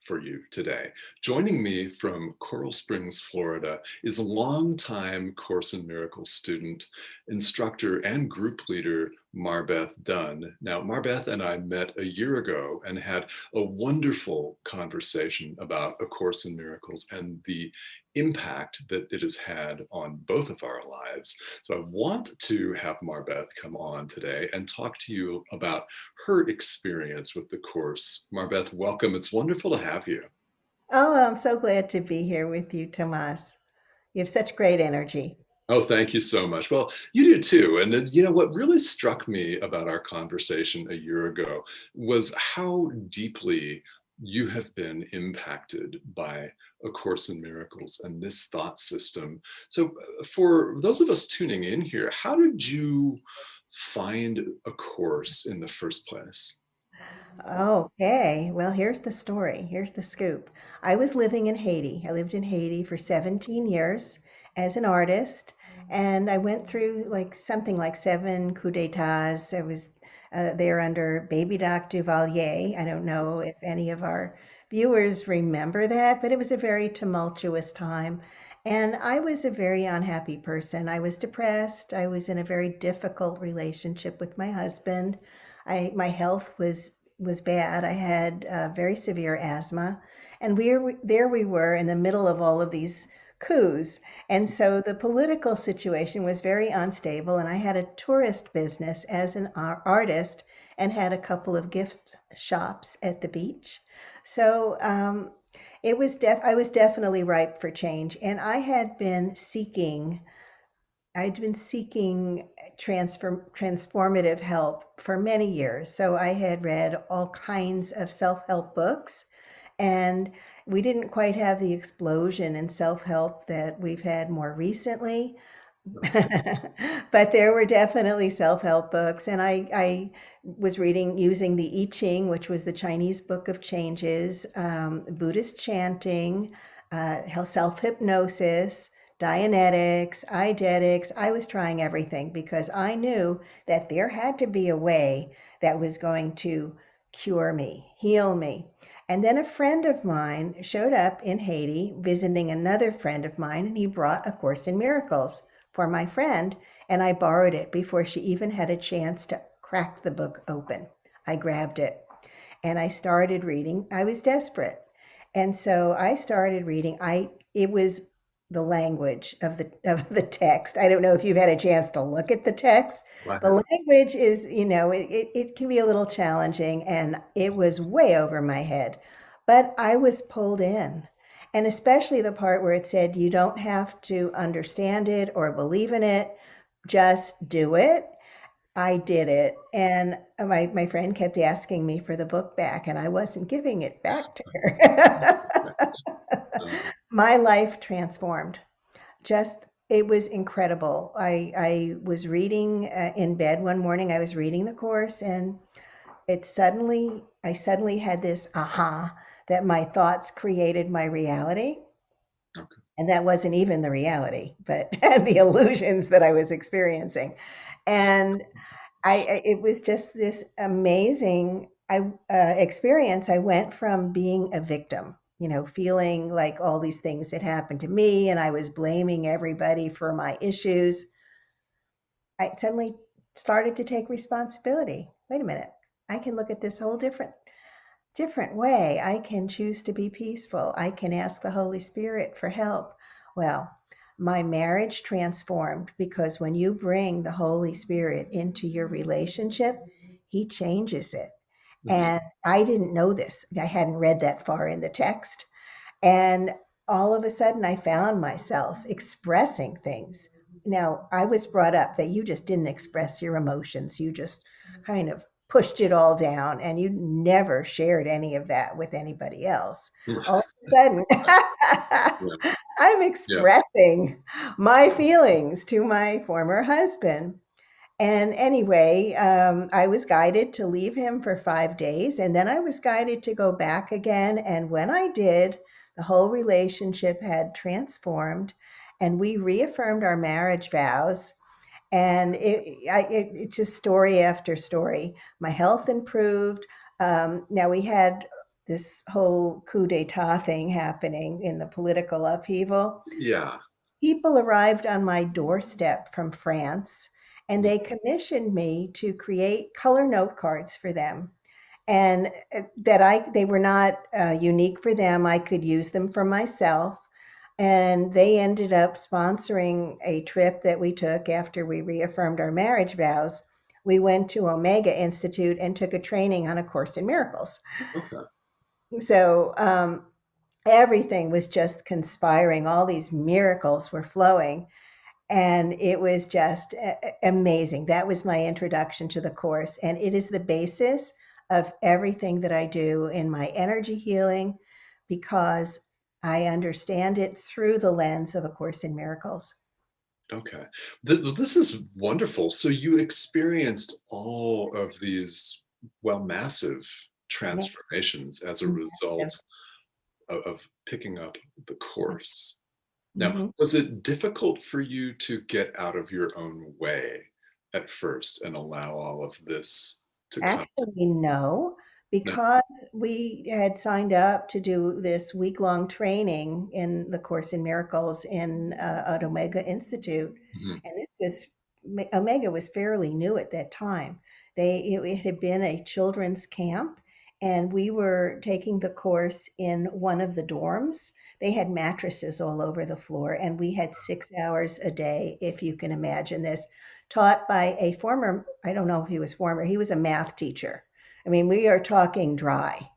for you today. Joining me from Coral Springs, Florida, is a longtime Course in Miracles student, instructor, and group leader, MarBeth Dunn. Now, MarBeth and I met a year ago and had a wonderful conversation about A Course in Miracles and the impact that it has had on both of our lives. So I want to have MarBeth come on today and talk to you about her experience with the course. MarBeth, welcome. It's wonderful to have you. Oh, I'm so glad to be here with you, Tomás. You have such great energy. Oh, thank you so much. Well, you do too. And you know, what really struck me about our conversation a year ago was how deeply you have been impacted by A Course in Miracles and this thought system. So, for those of us tuning in here, how did you find A Course in the first place? Okay, well, here's the story. Here's the scoop. I was living in Haiti. I lived in Haiti for 17 years as an artist, and I went through like something like seven coups d'etats. I was there under Baby Doc Duvalier. I don't know if any of our viewers remember that, but it was a very tumultuous time. And I was a very unhappy person. I was depressed. I was in a very difficult relationship with my husband. My health was bad. I had very severe asthma, and there we were in the middle of all of these coups. And so the political situation was very unstable, and I had a tourist business as an artist and had a couple of gift shops at the beach. So I was definitely ripe for change, and I'd been seeking transformative help for many years. So I had read all kinds of self-help books, and we didn't quite have the explosion in self-help that we've had more recently. But there were definitely self-help books, and I was using the I Ching, which was the Chinese Book of Changes, Buddhist chanting, self-hypnosis, Dianetics, Eidetics. I was trying everything because I knew that there had to be a way that was going to cure me, heal me. And then a friend of mine showed up in Haiti visiting another friend of mine, and he brought A Course in Miracles for my friend, and I borrowed it before she even had a chance to crack the book open. I grabbed it and I started reading. I was desperate. And so I started reading. It was the language of the text. I don't know if you've had a chance to look at the text. The language is, it can be a little challenging, and it was way over my head, but I was pulled in. And especially the part where it said you don't have to understand it or believe in it, just do it. I did it. And my friend kept asking me for the book back, and I wasn't giving it back to her. My life transformed. Just, it was incredible. I was reading in bed one morning, I was reading the course, and I suddenly had this aha that my thoughts created my reality. Okay. And that wasn't even the reality, but the illusions that I was experiencing. And it was just this amazing experience. I went from being a victim, feeling like all these things had happened to me and I was blaming everybody for my issues. I suddenly started to take responsibility. Wait a minute. I can look at this whole different way. I can choose to be peaceful. I can ask the Holy Spirit for help. Well, my marriage transformed because when you bring the Holy Spirit into your relationship, He changes it. Mhm. And I didn't know this. I hadn't read that far in the text. And all of a sudden, I found myself expressing things. Now, I was brought up that you just didn't express your emotions. You just kind of pushed it all down, and you never shared any of that with anybody else. All of a sudden, Yeah. I'm Yes. expressing my feelings to my former husband. And anyway, I was guided to leave him for 5 days, and then I was guided to go back again. And when I did, the whole relationship had transformed, and we reaffirmed our marriage vows. And it's just story after story. My health improved. Now we had this whole coup d'etat thing happening in the political upheaval, Yeah. people arrived on my doorstep from France and Mm. they commissioned me to create color note cards for them. And that they were not unique for them. I could use them for myself. And they ended up sponsoring a trip that we took after we reaffirmed our marriage vows. We went to Omega Institute and took a training on A Course in Miracles. Okay. So everything was just conspiring. All these miracles were flowing. And it was just amazing. That was my introduction to the course. And it is the basis of everything that I do in my energy healing because I understand it through the lens of A Course in Miracles. Okay. This is wonderful. So you experienced all of these, well, massive Yeah. transformations as a Massive. result of picking up the course. Now, Mhm. was it difficult for you to get out of your own way at first and allow all of this to come? Actually, no, No. because we had signed up to do this week-long training in the Course in Miracles at Omega Institute, Mhm. and Omega was fairly new at that time. It had been a children's camp, and we were taking the course in one of the dorms. They had mattresses all over the floor, and we had 6 hours a day, if you can imagine this, taught by a former, I don't know if he was former, he was a math teacher. I mean, we are talking dry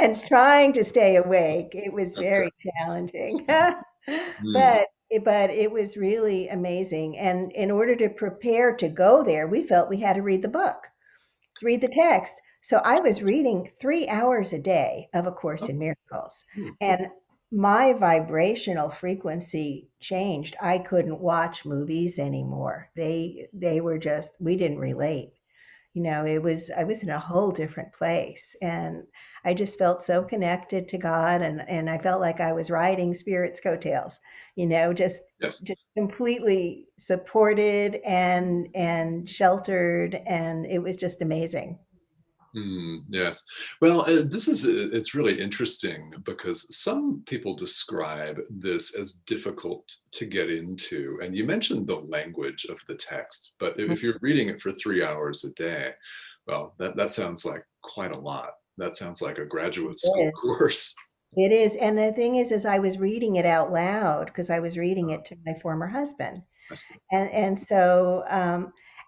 and trying to stay awake. It was Okay. very challenging, Mm. but it was really amazing. And in order to prepare to go there, we felt we had to read the book, to read the text. So I was reading 3 hours a day of A Course Oh, in Miracles. mm. And my vibrational frequency changed. I couldn't watch movies anymore. They were just, we didn't relate. I was in a whole different place. And I just felt so connected to God, and I felt like I was riding Spirit's coattails, Yes. just completely supported and sheltered, and it was just amazing. Yes. Well, it's really interesting because some people describe this as difficult to get into. And you mentioned the language of the text, but if you're reading it for 3 hours a day, well, that sounds like quite a lot. That sounds like a graduate school course. It is, and the thing is I was reading it out loud because I was reading it to my former husband. I see. And so,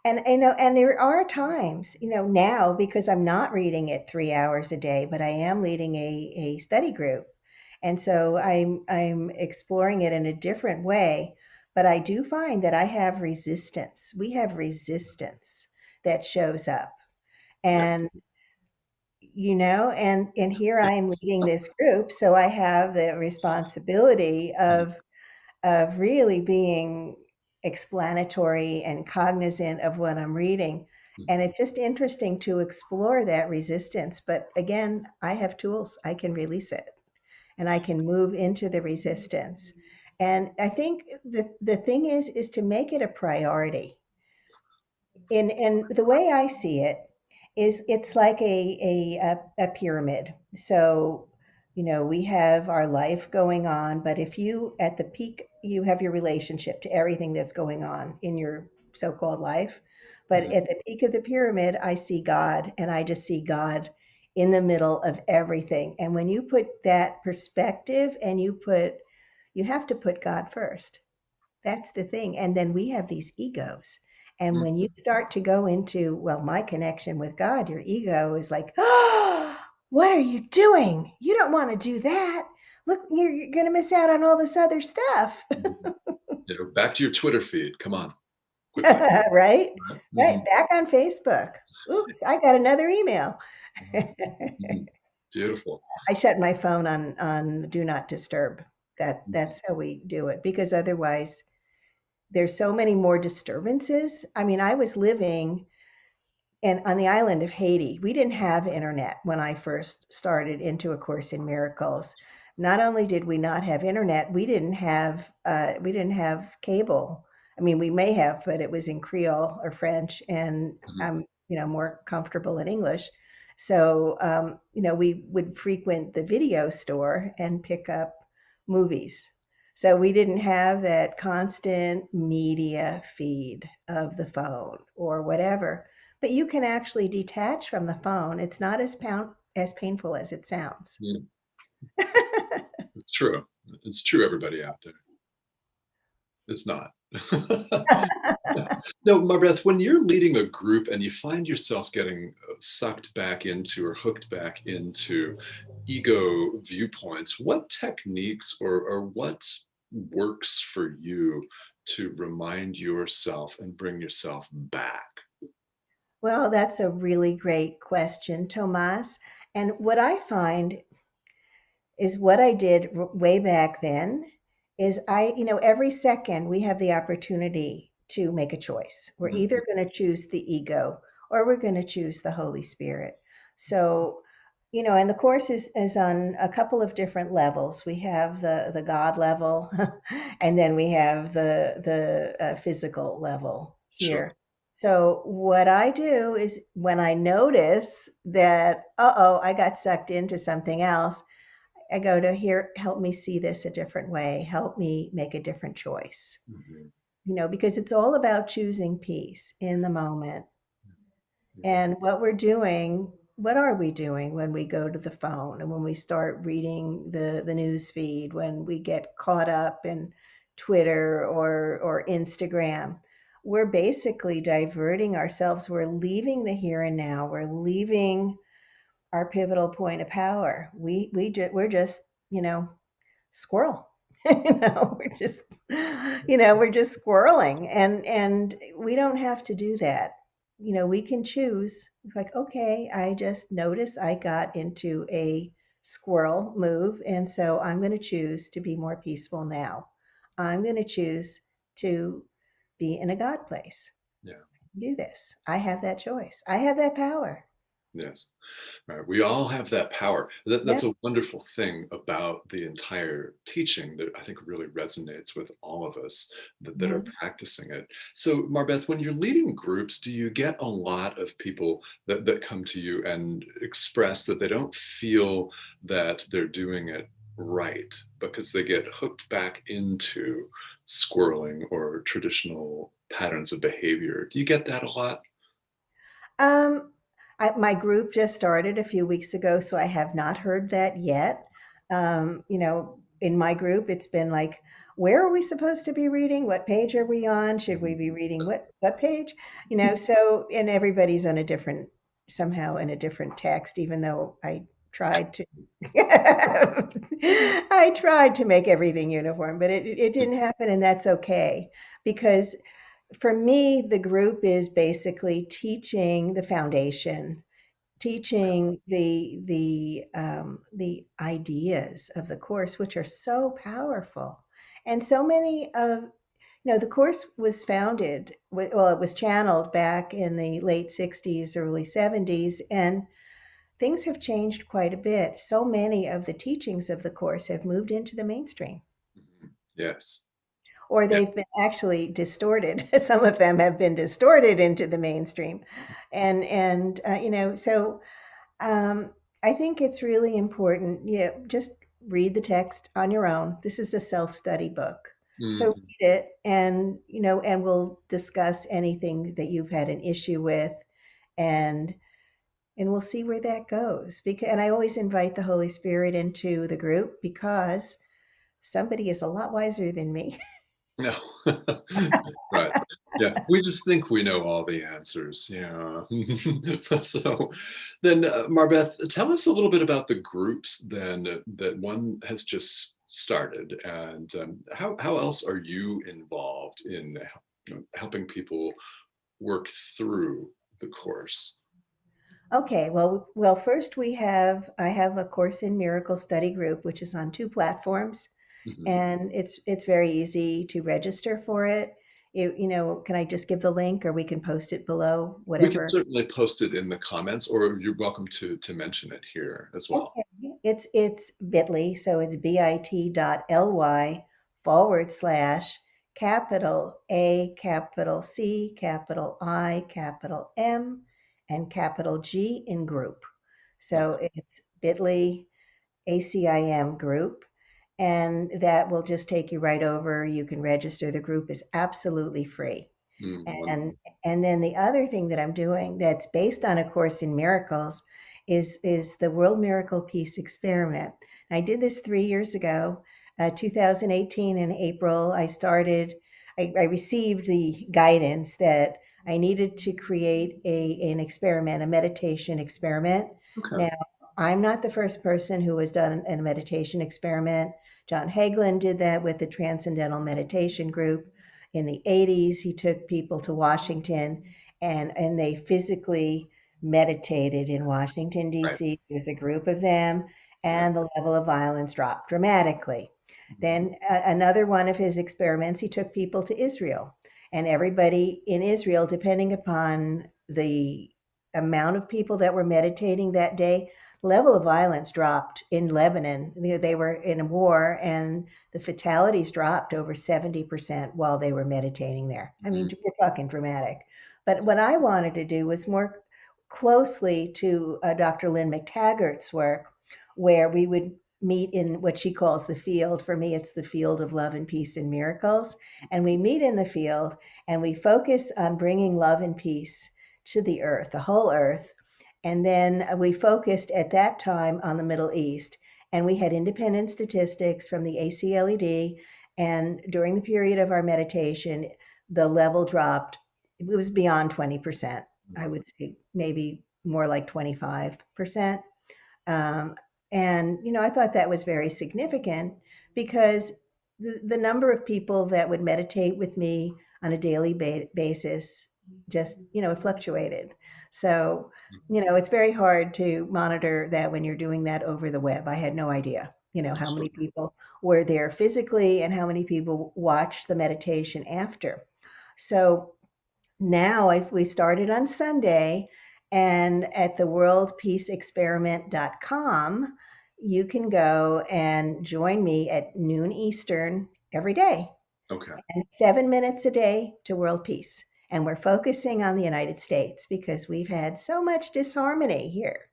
and there are times, now, because I'm not reading it 3 hours a day, but I am leading a study group. And so I'm exploring it in a different way. But I do find that I have resistance. We have resistance that shows up. Yeah. And and here I am leading this group, so I have the responsibility Mhm. of really being explanatory and cognizant of what I'm reading. And it's just interesting to explore that resistance. But again, I have tools. I can release it and I can move into the resistance. And I think the thing is to make it a priority. And the way I see it is it's like a pyramid. So, we have our life going on, but if you at the peak you have your relationship to everything that's going on in your so-called life, but Mhm. at the peak of the pyramid, I see God, and I just see God in the middle of everything. And when you put that perspective and you have to put God first. That's the thing. And then we have these egos. And Mhm. when you start to go into, well, my connection with God, your ego is like, oh, what are you doing? You don't want to do that. Look, you're going to miss out on all this other stuff. Mhm. Back to your Twitter feed. Come on, quickly. Right? Right? Right. Mhm. Back on Facebook. Oops, I got another email. Mhm. Beautiful. I shut my phone on do not disturb. Mhm. That's how we do it, because otherwise there's so many more disturbances. I mean, I was living and on the island of Haiti. We didn't have internet when I first started into A Course in Miracles. Not only did we not have internet, we didn't have cable. I mean, we may have, but it was in Creole or French, and Mhm. I'm more comfortable in English. So, we would frequent the video store and pick up movies. So we didn't have that constant media feed of the phone or whatever. But you can actually detach from the phone. It's not as painful as it sounds. Yeah, it's true. It's true, everybody out there. It's not. No, MarBeth, when you're leading a group and you find yourself getting sucked back into or hooked back into ego viewpoints, what techniques or what works for you to remind yourself and bring yourself back? Well, that's a really great question, Tomas. And what I find is what I did way back then is every second we have the opportunity to make a choice. We're Mhm. either going to choose the ego or we're going to choose the Holy Spirit. So, and the course is on a couple of different levels. We have the God level, and then we have the physical level Sure. here. So what I do is when I notice that, I got sucked into something else, I go to here, help me see this a different way, help me make a different choice. Mhm. Because it's all about choosing peace in the moment. Yes. And what are we doing when we go to the phone and when we start reading the news feed, when we get caught up in Twitter or Instagram? We're basically diverting ourselves. We're leaving the here and now. We're leaving our pivotal point of power. We're just, squirrel. We're just squirreling, and we don't have to do that. We can choose, like, okay, I just noticed I got into a squirrel move, and so I'm going to choose to be more peaceful now. I'm going to choose to be in a God place. Yeah. Do this. I have that choice. I have that power. Yes. Right. We all have that power. That's Yep. a wonderful thing about the entire teaching that I think really resonates with all of us that are Mhm. practicing it. So, MarBeth, when you're leading groups, do you get a lot of people that come to you and express that they don't feel that they're doing it right because they get hooked back into squirreling or traditional patterns of behavior? Do you get that a lot? Um, my group just started a few weeks ago, so I have not heard that yet. In my group, it's been like, where are we supposed to be reading? What page are we on? Should we be reading what page? So and everybody's on a different somehow in a different text, even though I tried to I tried to make everything uniform, but it didn't happen, and that's okay because for me, the group is basically teaching the foundation, teaching the ideas of the course, which are so powerful, and so many of the course was founded. Well, it was channeled back in the late '60s, early '70s, and things have changed quite a bit. So many of the teachings of the course have moved into the mainstream Mhm. Yes. or Yeah. they've been actually distorted. Some of them have been distorted into the mainstream, so um, I think it's really important. Just read the text on your own. This is a self-study book, so Mhm. read it, and we'll discuss anything that you've had an issue with, and we'll see where that goes. And I always invite the Holy Spirit into the group because somebody is a lot wiser than me. No. Right. Yeah, we just think we know all the answers, yeah. So then, MarBeth, tell us a little bit about the groups then that one has just started, and how else are you involved in helping people work through the course? Okay, well, first I have a Course in Miracle study group, which is on two platforms, Mhm. and it's very easy to register for it. Can I just give the link, or we can post it below, We can whatever? certainly post it in the comments, or you're welcome to mention it here as well. Okay, it's Bitly, so it's bit.ly/ capital A, capital C, capital I, capital M, and capital G in group. So it's bit.ly ACIM group, and that will just take you right over. You can register. The group is absolutely free. Wonderful. And and then the other thing that I'm doing that's based on A Course in Miracles is the World Miracle Peace Experiment. I did this 3 years ago, 2018 in April. I received the guidance that I needed to create an experiment, a meditation experiment. Okay. Now, I'm not the first person who has done a meditation experiment. John Hagelin did that with the Transcendental Meditation Group. In the 80s, he took people to Washington and they physically meditated in Washington, Right. D.C. There's a group of them, Yeah. and the level of violence dropped dramatically. Then another one of his experiments, he took people to Israel. And everybody in Israel, depending upon the amount of people that were meditating that day, level of violence dropped in Lebanon. They were in a war, and the fatalities dropped over 70% while they were meditating there. I mean, Mhm. we're talking dramatic. But what I wanted to do was more closely to Dr. Lynn McTaggart's work, where we would meet in what she calls the field. For me, it's the field of love and peace and miracles. And we meet in the field and we focus on bringing love and peace to the earth, the whole earth. And then we focused at that time on the Middle East. And we had independent statistics from the ACLED. And during the period of our meditation, the level dropped. It was beyond 20%. I would say maybe more like 25%. Um, and, I thought that was very significant because the number of people that would meditate with me on a daily basis just, it fluctuated. So, it's very hard to monitor that when you're doing that over the web. I had no idea, how many Absolutely. people were there physically and how many people watched the meditation after. So now we started on Sunday, and at the worldpeaceexperiment.com, you can go and join me at noon Eastern every day, Okay. and 7 minutes a day to world peace. And we're focusing on the United States because we've had so much disharmony here.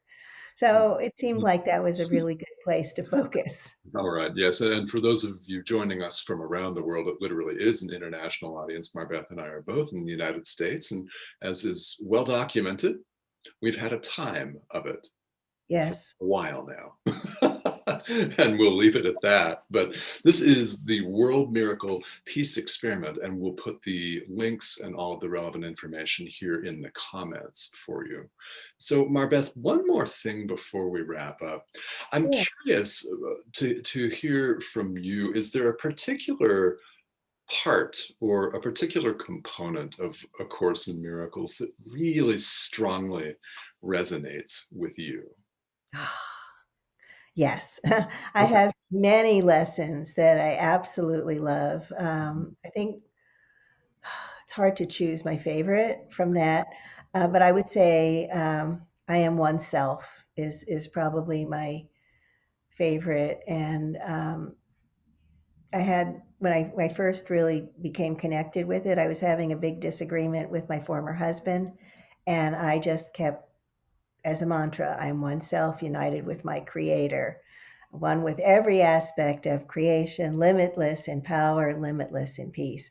So it seemed like that was a really good place to focus. All right. Yes. And for those of you joining us from around the world, it literally is an international audience. MarBeth and I are both in the United States. And as is well documented, we've had a time of it for Yes. a while now. And we'll leave it at that. But this is the World Miracle Peace Experiment, and we'll put the links and all of the relevant information here in the comments for you. So, MarBeth, one more thing before we wrap up. I'm Yeah. curious to hear from you. Is there a particular part or a particular component of A Course in Miracles that really strongly resonates with you? Yes, I Okay. have many lessons that I absolutely love. Mhm. I think it's hard to choose my favorite from that, but I would say I am oneself is probably my favorite. And I had when I first really became connected with it, I was having a big disagreement with my former husband, and I just kept as a mantra, I am one self united with my creator, one with every aspect of creation, limitless in power, limitless in peace.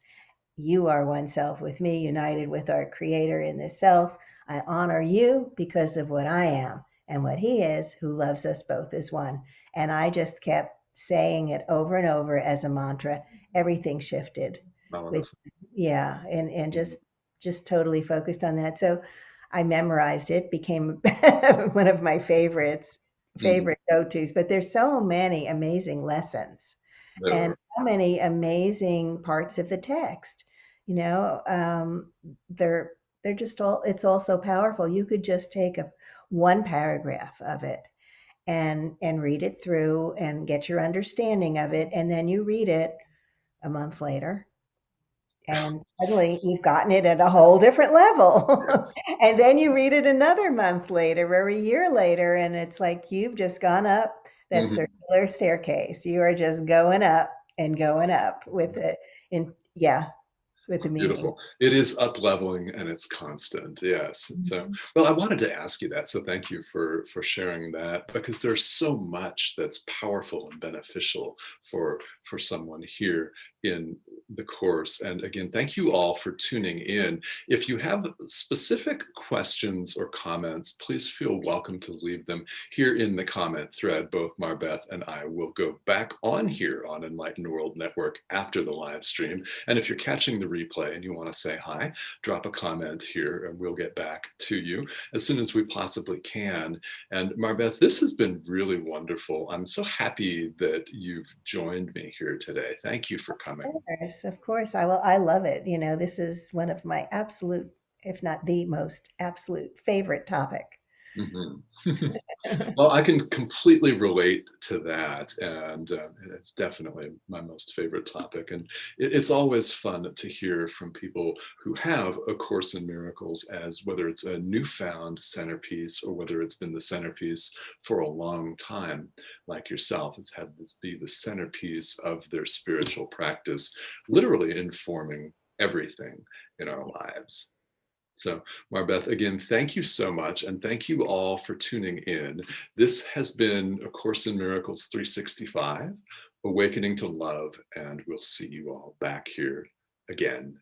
You are one self with me, united with our creator in this self. I honor you because of what I am and what he is, who loves us both as one. And I just kept saying it over and over as a mantra. Everything shifted with, Wonderful. yeah, and Mhm. just totally focused on that. So I memorized it, became one of my Mhm. favorite go-tos. But there's so many amazing lessons There. and so many amazing parts of the text. You know, they're they're just all. It's all so powerful. You could just take one paragraph of it and read it through and get your understanding of it, and then you read it a month later and suddenly you've gotten it at a whole different level. Yes. And then you read it another month later or a year later, and it's like you've just gone up that Mhm. circular staircase. You are just going up and going up with it. And yeah. with It's the meaning. beautiful. It is up-leveling and it's constant. Yes. So, Mhm. well, I wanted to ask you that. So thank you for sharing that, because there's so much that's powerful and beneficial for someone here in the course. And again, thank you all for tuning in. If you have specific questions or comments, please feel welcome to leave them here in the comment thread. Both MarBeth and I will go back on here on Enlightened World Network after the live stream. And if you're catching the replay and you want to say hi, drop a comment here and we'll get back to you as soon as we possibly can. And MarBeth, this has been really wonderful. I'm so happy that you've joined me here today. Thank you for coming. Of course, I will. I love it. You know, this is one of my absolute, if not the most absolute favorite topic. Mhm. Well, I can completely relate to that, and it's definitely my most favorite topic. And it's always fun to hear from people who have A Course in Miracles as whether it's a newfound centerpiece or whether it's been the centerpiece for a long time, like yourself. It's had this be the centerpiece of their spiritual practice, literally informing everything in our lives. So, MarBeth, again, thank you so much. And thank you all for tuning in. This has been A Course in Miracles 365, Awakening to Love. And we'll see you all back here again